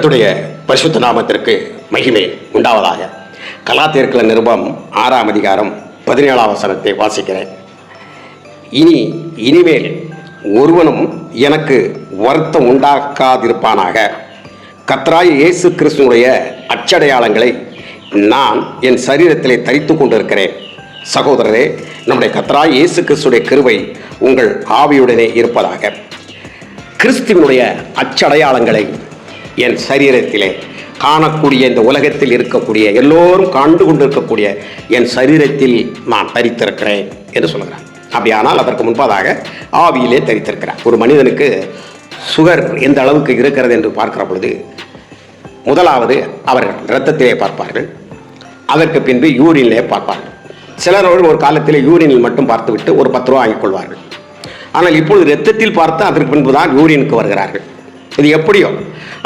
கர்த்தருடைய பரிசுத்த நாமத்திற்கு மகிமை உண்டாவதாக. கலாத்தியர்கள் நிருபம் 6ஆம் அதிகாரம் 17ஆம் வசனத்தை வாசிக்கிறேன். இனிமேல் ஒருவனும் எனக்கு வருத்தம் உண்டாக்காதிருப்பானாக. கர்த்தராகிய இயேசு கிறிஸ்துவினுடைய அச்சடையாளங்களை நான் என் சரீரத்திலே தரித்து கொண்டிருக்கிறேன். சகோதரரே, நம்முடைய கர்த்தராகிய இயேசு கிறிஸ்துடைய கிருபை உங்கள் ஆவியுடனே இருப்பதாக. கிறிஸ்துவினுடைய அச்சடையாளங்களை என் சரீரத்திலே காணக்கூடிய, இந்த உலகத்தில் இருக்கக்கூடிய எல்லோரும் கண்டு கொண்டிருக்கக்கூடிய என் சரீரத்தில் நான் தரித்திருக்கிறேன் என்று சொல்கிறார். அப்படியானால் அதற்கு முன்பதாக ஆவியிலே தரித்திருக்கிறார். ஒரு மனிதனுக்கு சுகர் எந்த அளவுக்கு இருக்கிறது என்று பார்க்கிற பொழுது முதலாவது அவர்கள் இரத்தத்திலே பார்ப்பார்கள், அதற்கு பின்பு யூரினிலே பார்ப்பார்கள். சிலர்கள் ஒரு காலத்தில் யூரினில் மட்டும் பார்த்துவிட்டு ஒரு 10 ரூபா வாங்கிக் கொள்வார்கள். ஆனால் இப்பொழுது இரத்தத்தில் பார்த்து அதற்கு பின்பு தான் யூரினுக்கு வருகிறார்கள். இது எப்படியோ,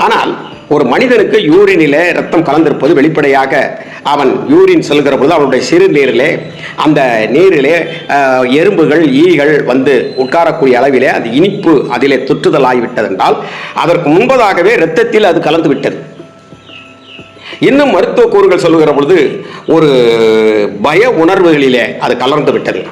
ஆனால் ஒரு மனிதனுக்கு யூரினிலே ரத்தம் கலந்திருப்பது வெளிப்படையாக அவன் யூரின் செல்கிற பொழுது அவனுடைய சிறுநீரிலே, அந்த நீரிலே எறும்புகள் ஈகள் வந்து உட்காரக்கூடிய அளவிலே அந்த இனிப்பு அதிலே தொற்றுதலாகிவிட்டது என்றால் அதற்கு முன்பதாகவே இரத்தத்தில் அது கலந்து விட்டது. இன்னும் மருத்துவ கூறுகள் சொல்லுகிற பொழுது ஒரு பய உணர்வுகளிலே அது கலர்ந்து விட்டது.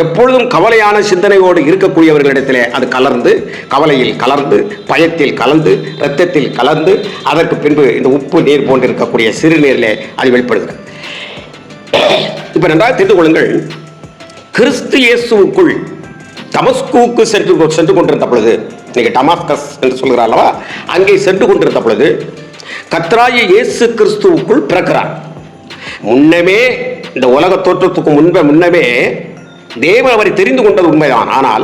எப்பொழுதும் கவலையான சிந்தனையோடு இருக்கக்கூடியவர்களிடத்திலே அது கலர்ந்து, கவலையில் கலர்ந்து, பயத்தில் கலந்து, இரத்தத்தில் கலந்து, அதற்கு பின்பு இந்த உப்பு நீர் போன்று இருக்கக்கூடிய சிறுநீரிலே அது வெளிப்படுகிறது. இப்ப நன்றாக தெரிந்து கொள்ளுங்கள், கிறிஸ்து இயேசுவுக்குள் தமஸ்குவுக்கு சென்று கொண்டிருந்த பொழுது, இன்னைக்கு டமாஸ்கஸ் என்று சொல்கிறார் அல்லவா, அங்கே சென்று கொண்டிருந்த பொழுது கர்த்தராகிய இயேசு கிறிஸ்துவுக்குள் பிறக்கிறார். முன்னமே, இந்த உலக தோற்றத்துக்கு முன்னமே தேவன் அவரை தெரிந்து கொண்டது உண்மைதான். ஆனால்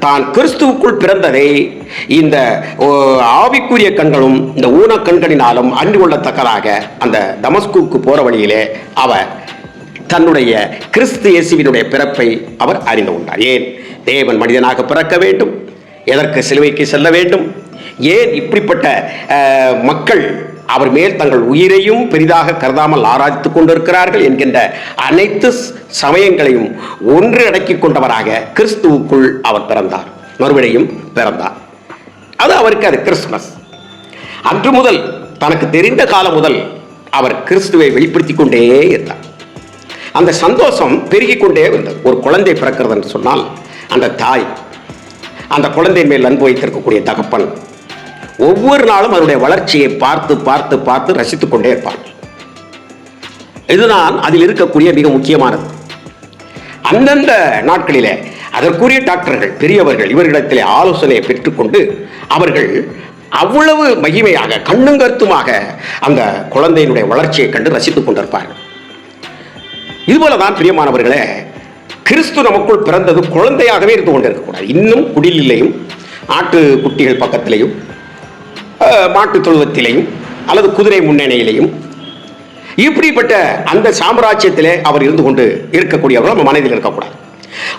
தான் கிறிஸ்துவுக்குள் பிறந்ததை இந்த ஆவிக்குரிய கண்களும் இந்த ஊன கண்களினாலும் அறிந்து கொள்ளத்தக்கதாக அந்த தமஸ்குவுக்கு போற வழியிலே அவர் தன்னுடைய கிறிஸ்து இயேசுவினுடைய பிறப்பை அவர் அறிந்து கொண்டார். ஏன் தேவன் மனிதனாக பிறக்க வேண்டும்? எதற்கு சிலுவைக்கு செல்ல வேண்டும்? ஏன் இப்படிப்பட்ட மக்கள் அவர் மேல் தங்கள் உயிரையும் பெரிதாக கருதாமல் ஆராய்த்துக் கொண்டிருக்கிறார்கள் என்கின்ற அனைத்து சமயங்களையும் ஒன்று அடக்கிக் கொண்டவராக கிறிஸ்துவுக்குள் அவர் பிறந்தார், மறுபடியும் பிறந்தார். அது அவருக்கு அது கிறிஸ்துமஸ். அன்று முதல், தனக்கு தெரிந்த காலம் முதல் அவர் கிறிஸ்துவை வெளிப்படுத்திக் கொண்டே இருந்தார். அந்த சந்தோஷம் பெருகிக் கொண்டே வந்தது. ஒரு குழந்தை பிறக்கிறது என்று சொன்னால் அந்த தாய், அந்த குழந்தை மேல் அன்பு வைத்திருக்கக்கூடிய தகப்பன் ஒவ்வொரு நாளும் அதனுடைய வளர்ச்சியை பார்த்து பார்த்து பார்த்து ரசித்துக் கொண்டே இருப்பார். இதுதான் அதில் இருக்கக்கூடிய மிக முக்கியமானது. அந்தந்த நாட்களிலே அதற்குரிய டாக்டர்கள், பெரியவர்கள் இவர்களிடத்திலே ஆலோசனையை பெற்றுக்கொண்டு அவர்கள் அவ்வளவு மகிமையாக கண்ணும் கருத்துமாக அந்த குழந்தையினுடைய வளர்ச்சியை கண்டு ரசித்துக் கொண்டிருப்பார்கள். இதுபோலதான் பிரியமானவர்களே, கிறிஸ்து நமக்குள் பிறந்தது குழந்தையாகவே இருந்து கொண்டிருக்கக்கூடாது. இன்னும் குடிலையும், ஆட்டு குட்டிகள் பக்கத்திலையும், மாட்டு தொழுவத்திலையும் அல்லது குதிரை முன்னணியிலையும் இப்படிப்பட்ட அந்த சாம்ராஜ்யத்திலே அவர் இருந்து கொண்டு இருக்கக்கூடியவர்கள் நம்ம மனதில் இருக்கக்கூடாது.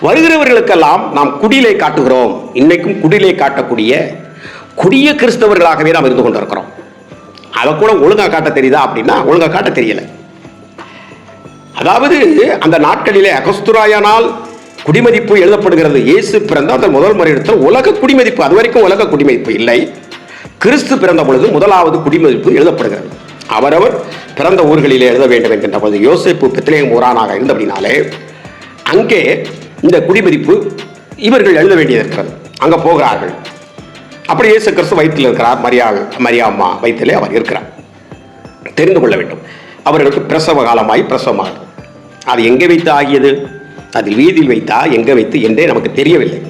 வருகிறவர்களுக்கெல்லாம் நாம் குடிலை காட்டுகிறோம். இன்னைக்கும் குடிலை காட்டக்கூடிய கொடிய கிறிஸ்தவர்களாகவே நாம் இருந்து கொண்டு இருக்கிறோம். அதை கூட ஒழுங்கா காட்ட தெரியுதா அப்படின்னா ஒழுங்கா காட்ட தெரியல. அதாவது அந்த நாட்களிலே அகஸ்துராயானால் குடிமதிப்பு எழுதப்படுகிறது. இயேசு பிறந்த அந்த முதல் முறை எடுத்த உலக குடிமதிப்பு, அது வரைக்கும் உலக குடிமதிப்பு இல்லை. கிறிஸ்து பிறந்த பொழுது முதலாவது குடிமதிப்பு எழுதப்படுகிறது. அவரவர் பிறந்த ஊர்களிலே எழுத வேண்டும் என்கின்ற பொழுது யோசேப்பு பெத்லகேம் ஊரானாக இருந்தபடினாலே அங்கே இந்த குடிமதிப்பு இவர்கள் எழுத வேண்டியது இருக்கிறது. அங்கே போகிறார்கள். அப்படி இயேசு கிறிஸ்து வயிற்றில் இருக்கிறார், மரியாம்மா வயிற்றிலே அவர் இருக்கிறார். தெரிந்து கொள்ள வேண்டும், அவர்களுக்கு பிரசவ காலமாய் பிரசவமாகுது. அது எங்கே வைத்து ஆகியது? அது வீதியில் வைத்தா எங்கே வைத்து என்றே நமக்கு தெரியவில்லை.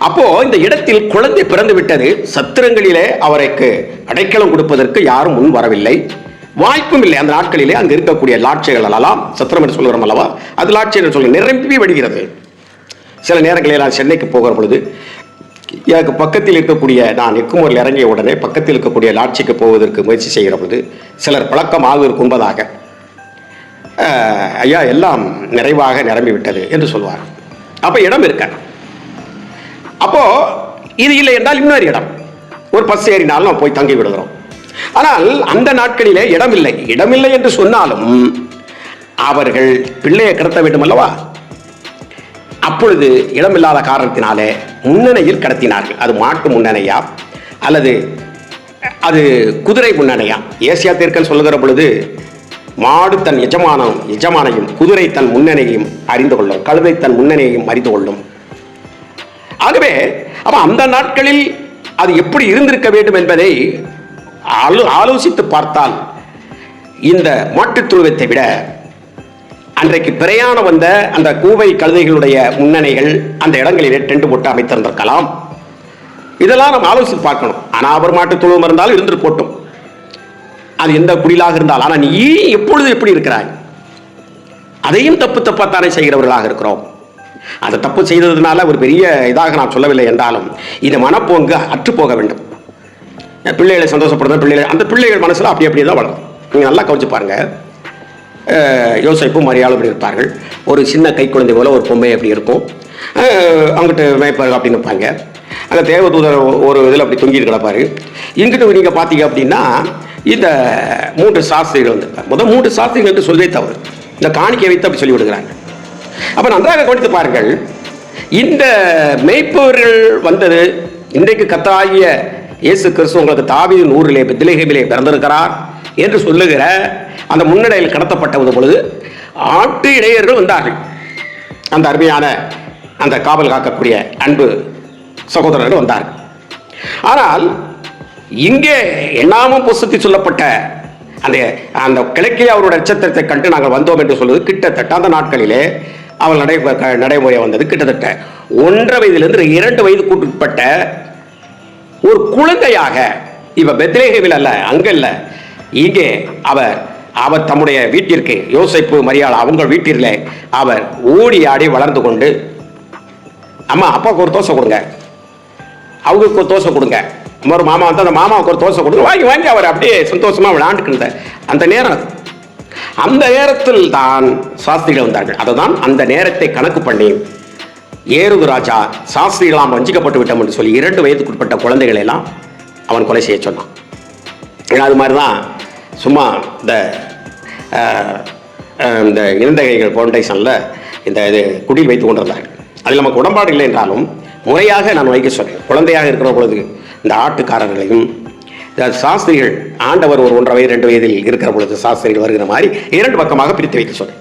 அப்போ இந்த இடத்தில் குழந்தை பிறந்து விட்டது. சத்திரங்களிலே அவருக்கு அடைக்கலம் கொடுப்பதற்கு யாரும் முன் வரவில்லை, வாய்ப்பும் இல்லை. அந்த நாட்களிலே அங்கு இருக்கக்கூடிய லாட்சிகள் எல்லாம், சத்திரம் என்று சொல்கிறோம் அல்லவா, அது லாட்சி என்று சொல்ல நிரம்பி வடிகிறது. சில நேரங்களில் நான் சென்னைக்கு போகிற பொழுது எனக்கு பக்கத்தில் இருக்கக்கூடிய, நான் எக்குமூரில் இறங்கிய உடனே பக்கத்தில் இருக்கக்கூடிய லாட்சிக்கு போவதற்கு முயற்சி செய்கிற பொழுது சிலர் பழக்கம் ஆகுவதற்கு முன்பதாக ஐயா எல்லாம் நிறைவாக நிரம்பி விட்டது என்று சொல்வார். அப்போ இடம் இருக்க, அப்போ இது இல்லை என்றால் இன்னொரு இடம், ஒரு பஸ் ஏறினாலும் நம்ம போய் தங்கி விடுகிறோம். ஆனால் அந்த நாட்களிலே இடமில்லை. இடமில்லை என்று சொன்னாலும் அவர்கள் பிள்ளையை கடத்த வேண்டும் அல்லவா, அப்பொழுது இடமில்லாத காரணத்தினாலே முன்னணியில் கடத்தினார்கள். அது மாட்டு முன்னணியா அல்லது அது குதிரை முன்னணையா. ஏசியா தீர்க்கன் சொல்லுகிற பொழுது மாடு தன் எஜமானையும் குதிரை தன் முன்னணியையும் அறிந்து கொள்ளும், கழுதை தன் முன்னணியையும் அறிந்து கொள்ளும். ஆகவே அப்ப அந்த நாட்களில் அது எப்படி இருந்திருக்க வேண்டும் என்பதை ஆலோசித்து பார்த்தால் இந்த மாட்டுத் தொழுவத்தை விட அன்றைக்கு பிரயாணம் வந்த அந்த கூவை கழுதைகளுடைய முன்னணிகள் அந்த இடங்களிலே டென்ட் போட்டு அமைத்திருந்திருக்கலாம். இதெல்லாம் நம்ம ஆலோசித்து பார்க்கணும். ஆனால் அவர் மாட்டுத் தொழுவம் இருந்தாலும் இருந்துட்டு போட்டும், அது எந்த குடிலாக இருந்தால். ஆனால் நீ எப்பொழுது எப்படி இருக்கிறாய்? அதையும் தப்பாத்தானே செய்கிறவர்களாக இருக்கிறோம். அதை தப்பு செய்ததுனால ஒரு பெரிய இதாக நான் சொல்லவில்லை என்றாலும் இந்த மனப்போங்கு அற்று போக வேண்டும். பிள்ளைகளை சந்தோஷப்படுத்த பிள்ளைகள் அந்த பிள்ளைகள் மனசில் அப்படி தான் வளரும். நீங்கள் நல்லா கவனிச்சு பாருங்க. யோசேப்பும் மரியாளும் அப்படி இருப்பார்கள். ஒரு சின்ன கை குழந்தை போல ஒரு பொம்மை அப்படி இருக்கும். அங்கிட்டு மேய்ப்பார்கள் அப்படின்னு இருப்பாங்க. அங்கே தேவதூதர் ஒரு இதில் அப்படி தொங்கிட்டு கிடப்பாரு. இங்கிட்டு நீங்கள் பார்த்தீங்க அப்படின்னா இந்த 3 சாஸ்திரிகள் வந்திருக்காங்க. முதல் 3 சாஸ்திரிகள் என்று சொல்லவே தவறு, இந்த காணிக்கை வைத்து அப்படி சொல்லி விடுகிறாங்க. அப்போ நன்றாக கவனித்து பாருங்கள். இந்த மேய்ப்பவர்கள் வந்தது இன்றைக்கு கர்த்தராகிய இயேசு கிறிஸ்து உங்களுக்கு தாவீதின் ஊரிலே பெத்லெகேமிலே பிறந்திருக்கிறார் என்று சொல்லுகிற அந்த முன்னடையில் கடத்தப்பட்ட பொழுது ஆட்டு இடையர்கள் வந்தார்கள். அந்த அருமையான அந்த காவல் காக்கக்கூடிய அன்பு சகோதரர்கள் வந்தார்கள். ஆனால் இங்கே எண்ணாமும் புஸ்தத்தில் சொல்லப்பட்ட அந்த அந்த கிழக்கே அவருடைய நட்சத்திரத்தை கண்டு நாங்கள் வந்தோம் என்று சொல்வது கிட்டத்தட்ட அந்த நாட்களிலே அவள் நடைமுறை வந்தது கிட்டத்தட்ட 1.5 வயதிலிருந்து 2 வயதுக்கு உட்பட்ட ஒரு குழந்தையாக இவ பெத்லெகேமில் அல்ல, அங்கல்ல, இங்கே அவர் தம்முடைய வீட்டிற்கு யோசேப்பு மரியாள் அவங்க வீட்டிலே அவர் ஓடி ஆடி வளர்ந்து கொண்டு, அம்மா அப்பாவுக்கு ஒரு தோசை கொடுங்க, அவங்களுக்கு ஒரு தோசை கொடுங்க, ஒரு மாமா வந்து அந்த மாமாவுக்கு ஒரு தோசை கொடுங்க, வாங்கி அவர் அப்படியே சந்தோஷமா விளையாண்டுக்கிட்ட அந்த நேரத்தில் தான் சாஸ்திரிகள் வந்தார்கள். அதுதான் அந்த நேரத்தை கணக்கு பண்ணி ஏறுது ராஜா சாஸ்திரிகளாம் வஞ்சிக்கப்பட்டு விட்டோம் என்று சொல்லி 2 வயதுக்குட்பட்ட குழந்தைகளை எல்லாம் அவன் கொலை செய்ய சொன்னான். ஏன்னா அது மாதிரி தான் சும்மா இந்த இளந்தகைகள் ஃபவுண்டேஷனில் இந்த இது குடியில் வைத்து கொண்டிருந்தார்கள். அதில் நமக்கு உடன்பாடு இல்லை என்றாலும் முறையாக நான் வைக்க சொன்னேன். குழந்தையாக இருக்கிற பொழுது இந்த ஆட்டுக்காரர்களையும் சாஸ்திரிகள் ஆண்டவர் ஒரு 1.5 வயது 2 வயதில் இருக்கிற பொழுது சாஸ்திரிகள் வருகிற மாதிரி 2 பக்கமாக பிரித்து வைக்க சொன்னேன்.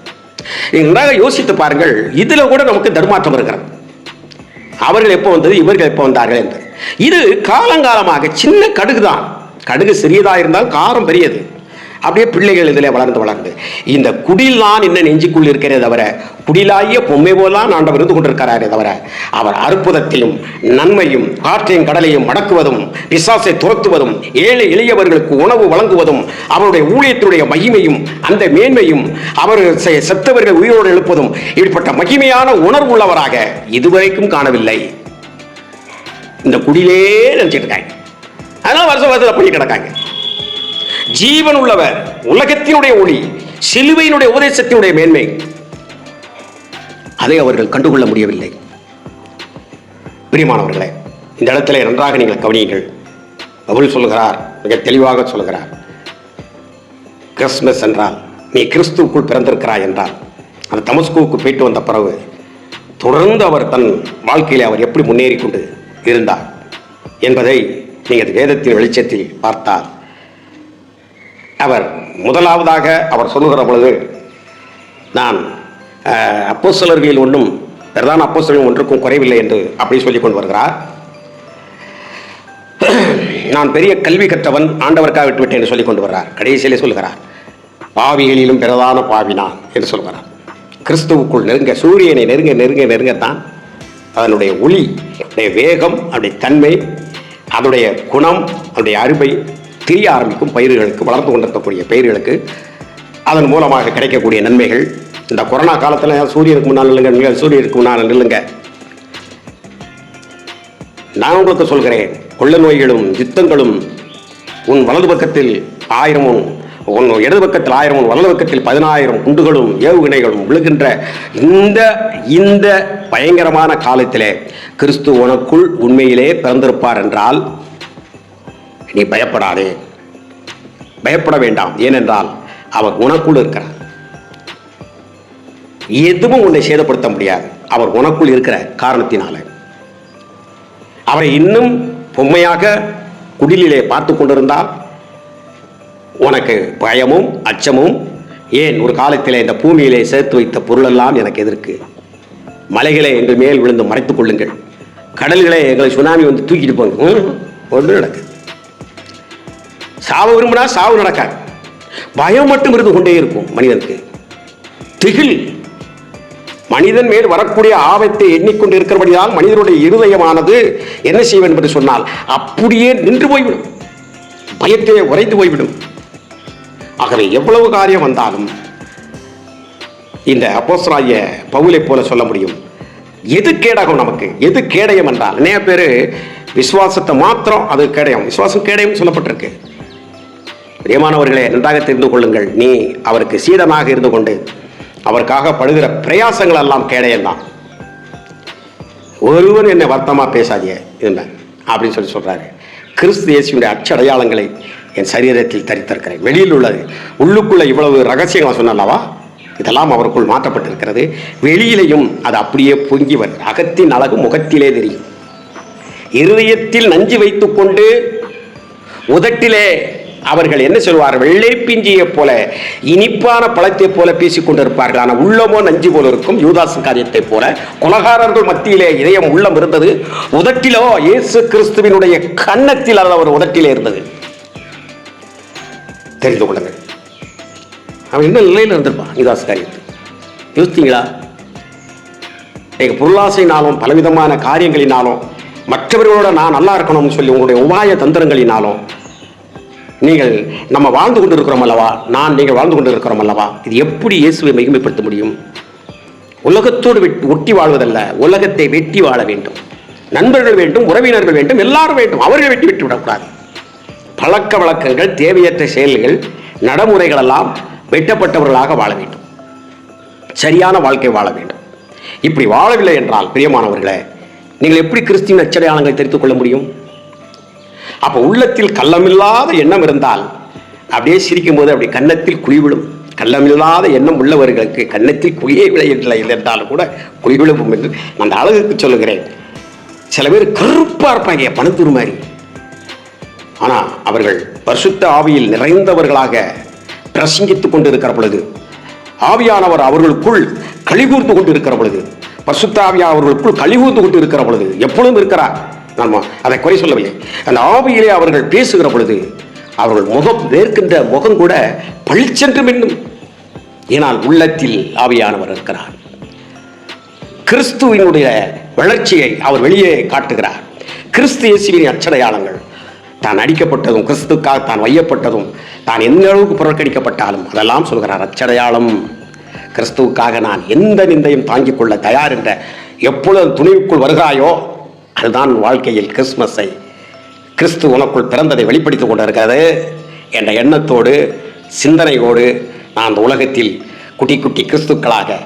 நன்றாக யோசித்து பாருங்கள். இதில் கூட நமக்கு தடுமாற்றம் இருக்கிறது. அவர்கள் எப்போ வந்தது, இவர்கள் எப்போ வந்தார்கள் என்று. இது காலங்காலமாக சின்ன கடுகு தான். கடுகு சிறியதாக இருந்தால் காரம் பெரியது. அப்படியே பிள்ளைகள் இதில் வளர்ந்து இந்த குடில் தான் இன்னும் நெஞ்சுக்குள் இருக்கிறதே தவிர குடிலாகிய பொம்மை போலாம் ஆண்டவர் இருந்து கொண்டிருக்கிறாரே தவிர அவர் அற்புதத்தையும் நன்மையும் காற்றையும் கடலையும் மடக்குவதும் பிசாசை துரத்துவதும் ஏழை எளியவர்களுக்கு உணவு வழங்குவதும் அவருடைய ஊழியத்தினுடைய மகிமையும் அந்த மேன்மையும் அவர் செத்தவர்கள் உயிரோடு எழுப்பதும் இப்படிப்பட்ட மகிமையான உணர்வு உள்ளவராக இதுவரைக்கும் காணவில்லை. இந்த குடிலே நினைச்சிட்டு இருக்காங்க. அதனால வருஷம் போய் கிடக்காங்க. ஜீவன் உள்ளவர், உலகத்தினுடைய ஒளி, சிலுவையினுடைய உபதேசத்தினுடைய மேன்மை, அதை அவர்கள் கண்டுகொள்ள முடியவில்லை. பிரியமானவர்களே, இந்த இடத்துல நன்றாக நீங்கள் கவனியுங்கள். பவுல் சொல்லுகிறார், மிக தெளிவாக சொல்லுகிறார், கிறிஸ்துமஸ் என்றால் நீ கிறிஸ்துவுக்குள் பிறந்திருக்கிறாய் என்றால் அந்த தமஸ்குவுக்கு போயிட்டு வந்த பிறகு தொடர்ந்து அவர் தன் வாழ்க்கையில் அவர் எப்படி முன்னேறி கொண்டு இருந்தார் என்பதை நீங்கள் வேதத்தின் வெளிச்சத்தில் பார்த்தால் அவர் முதலாவதாக அவர் சொல்லுகிற பொழுது நான் அப்போஸ்தலர்களில் ஒன்றும் பிரதான அப்போஸ்தலர்கள் ஒன்றுக்கும் குறைவில்லை என்று அப்படி சொல்லிக் கொண்டு வருகிறார். நான் பெரிய கல்வி கற்றவன், ஆண்டவருக்காக விட்டுவிட்டேன் என்று சொல்லிக் கொண்டு வர்றார். கடைசியிலே சொல்லுகிறார், பாவிகளிலும் பிரதான பாவினான் என்று சொல்கிறார். கிறிஸ்துவுக்குள் நெருங்க, சூரியனை நெருங்கத்தான் அதனுடைய ஒளி, அதனுடைய வேகம், அதனுடைய தன்மை, அதனுடைய குணம், அதனுடைய அருமை தெரிய ஆரம்பிக்கும். பயிர்களுக்கு, வளர்ந்து கொண்டிருக்கக்கூடிய பயிர்களுக்கு அதன் மூலமாக கிடைக்கக்கூடிய நன்மைகள். இந்த கொரோனா காலத்தில் சூரியனுக்கு முன்னால் நில்லுங்க, சூரியனுக்கு முன்னால் நில்லுங்க. நான் உங்களுக்கு சொல்கிறேன், கொள்ள நோய்களும் யுத்தங்களும் உன் வலது பக்கத்தில் 1000, உன் இடது பக்கத்தில் 1000, உன் வலது பக்கத்தில் 10,000 குண்டுகளும் ஏவுகணைகளும் விழுகின்ற இந்த பயங்கரமான காலத்திலே கிறிஸ்து உனக்குள் உண்மையிலே பிறந்திருப்பார் என்றால் நீ பயப்படாதே, பயப்பட வேண்டாம். ஏனென்றால் அவர் உனக்குள் இருக்கிறார். எதுவும் உன்னை சேதப்படுத்த முடியாது. அவர் உனக்குள் இருக்கிற காரணத்தினால அவரை இன்னும் பொம்மையாக குடிலிலே பார்த்து கொண்டிருந்தால் உனக்கு பயமும் அச்சமும், ஏன் ஒரு காலத்திலே இந்த பூமியிலே சேர்த்து வைத்த பொருளெல்லாம் எனக்கு எதற்கு? மலைகளே எங்கள் மேல் விழுந்து மறைத்துக் கொள்ளுங்கள், கடல்களே எங்களை சுனாமி வந்து தூக்கிட்டு போங்க. ஒன்று நடக்கு. சாவு விரும்பினா சாவு நடக்காது. பயம் மட்டும் இருந்து கொண்டே இருக்கும் மனிதனுக்கு. திகில் மனிதன் மேல் வரக்கூடிய ஆபத்தை எண்ணிக்கொண்டு இருக்கிறபடியால் மனிதனுடைய இருதயமானது என்ன செய்வேன் என்று சொன்னால் அப்படியே நின்று போய்விடும், பயத்திலே உறைந்து போய்விடும். ஆகவே எவ்வளவு காரியம் வந்தாலும் இந்த அப்போஸ்தலனாகிய பவுலை போல சொல்ல முடியும், எது கேடகம் நமக்கு, எது கேடயம் என்றால். நிறைய பேர் விசுவாசத்தை மாத்திரம் அது கேடயம், விசுவாசம் கேடயம் சொல்லப்பட்டிருக்கு. பிரியமானவர்களே, நன்றாக தெரிந்து கொள்ளுங்கள், நீ அவருக்கு சீடனாக இருந்து கொண்டு அவருக்காக படுகிற பிரயாசங்கள் எல்லாம் கேடயம்தான். ஒருவன் என்னை வருத்தமாக பேசாதிய இருந்தேன் அப்படின்னு சொல்றாரு. கிறிஸ்து இயேசுவினுடைய அச்சடையாளங்களை என் சரீரத்தில் தரித்திருக்கிறேன். வெளியில் உள்ளது, உள்ளுக்குள்ள இவ்வளவு ரகசியமாக சொன்னல்லவா, இதெல்லாம் அவருக்குள் மாற்றப்பட்டிருக்கிறது. வெளியிலையும் அது அப்படியே பொங்கி வருது. அகத்தின் அழகு முகத்திலே தெரியும். இருதயத்தில் நஞ்சு வைத்துக் கொண்டு உதட்டிலே அவர்கள் என்ன சொல்வார்கள், வெள்ளை பிஞ்சியை போல இனிப்பான பழத்தை போல பேசிக் கொண்டிருப்பார்கள். ஆனால் உள்ளமோ நஞ்சு போல இருக்கும். யூதாஸ் காரியத்தை போல கொலகாரர்கள் மத்தியிலே இதயம் உள்ளம் இருந்தது, உதட்டிலோ இயேசு கிறிஸ்துவினுடைய கன்னத்தில் அது அவர் உதட்டிலே இருந்தது. தெரிந்து கொள்ளுங்கள், அவன் என்ன நிலையில் இருந்திருப்பான் யூதாஸ் காரியத்தை யோசித்தீங்களா? பொருளாசையினாலும் பலவிதமான காரியங்களினாலும் மற்றவர்களோட நான் நல்லா இருக்கணும்னு சொல்லி உங்களுடைய உபாய தந்திரங்களினாலும் நீங்கள் நம்ம வாழ்ந்து கொண்டு இருக்கிறோம் அல்லவா, நீங்கள் வாழ்ந்து கொண்டு இருக்கிறோம் அல்லவா, இது எப்படி இயேசுவை மகிமைப்படுத்த முடியும்? உலகத்தோடு ஒட்டி வாழ்வதல்ல, உலகத்தை வெட்டி வாழ வேண்டும். நண்பர்கள் வேண்டும், உறவினர்கள் வேண்டும், எல்லாரும் வேண்டும். அவர்கள் வெட்டி விடக்கூடாது. பழக்க வழக்கங்கள், தேவையற்ற செயல்கள், நடைமுறைகள் எல்லாம் வெட்டப்பட்டவர்களாக வாழ வேண்டும். சரியான வாழ்க்கை வாழ வேண்டும். இப்படி வாழவில்லை என்றால் பிரியமானவர்களே, நீங்கள் எப்படி கிறிஸ்துவின் அச்சடையாளங்களை தெரிந்து கொள்ள முடியும்? அப்போ உள்ளத்தில் கள்ளமில்லாத எண்ணம் இருந்தால் அப்படியே சிரிக்கும் போது அப்படி கன்னத்தில் குழிவிடும். கள்ளமில்லாத எண்ணம் உள்ளவர்களுக்கு கன்னத்தில் குழியே விளையில்லை என்றாலும் கூட குழிவிழும் என்று அந்த அழகுக்கு சொல்லுகிறேன். சில பேர் கருப்பா இருப்பாங்க, பணத்தூர் மாதிரி. ஆனால் அவர்கள் பரிசுத்த ஆவியில் நிறைந்தவர்களாக பிரசங்கித்துக் கொண்டு இருக்கிற பொழுது, ஆவியானவர் அவர்களுக்குள் கழிகூர்ந்து கொண்டு இருக்கிற பொழுது, பரிசுத்த ஆவியா அவர்களுக்குள் கழிகூர்ந்து கொண்டு இருக்கிற பொழுது, எப்பொழுதும் இருக்கிறார், நான் அதை குறை சொல்லவில்லை. அந்த ஆவியிலே அவர்கள் பேசுகிற பொழுது அவர்கள் முகம் வேர்க்கின்ற முகம் கூட பளிச்சென்று மின்னும். ஏனால் உள்ளத்தில் ஆவியானவர் இருக்கிறார். கிறிஸ்துவினுடைய வளர்ச்சியை அவர் வெளியே காட்டுகிறார். கிறிஸ்து இயேசுவின் அச்சடையாளங்கள், தான் அடிக்கப்பட்டதும், கிறிஸ்துக்காக தான் வையப்பட்டதும், தான் எந்த அளவுக்கு புறக்கணிக்கப்பட்டாலும் அதெல்லாம் சொல்கிறார். அச்சடையாளம், கிறிஸ்துவுக்காக நான் எந்த நிந்தையும் தாங்கிக் கொள்ள தயார் என்ற எப்பொழுது துணிவுக்குள் வருகிறாயோ அதுதான் வாழ்க்கையில் கிறிஸ்துமஸை, கிறிஸ்து உனக்குள் பிறந்ததை வெளிப்படுத்திக் கொண்டிருக்கிறது என்ற எண்ணத்தோடு, சிந்தனையோடு நான் அந்த உலகத்தில் குட்டி குட்டி கிறிஸ்துக்களாக